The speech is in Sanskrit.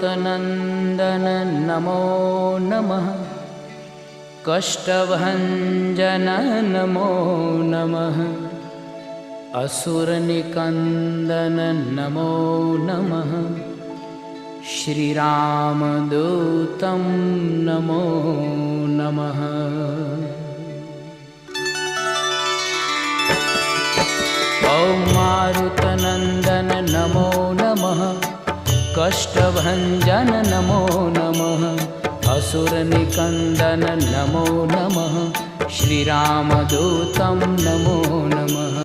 मारुतनन्दन नमो नमः। कष्टभञ्जन नमो नमः। असुरनिकन्दन नमो नमः। श्रीरामदूतं नमो नमः। ॐ मारुतनन्दन नमो नमः। कष्टभञ्जन नमो नमः। असुरनिकन्दन नमो नमः। श्रीरामदूतं नमो नमः।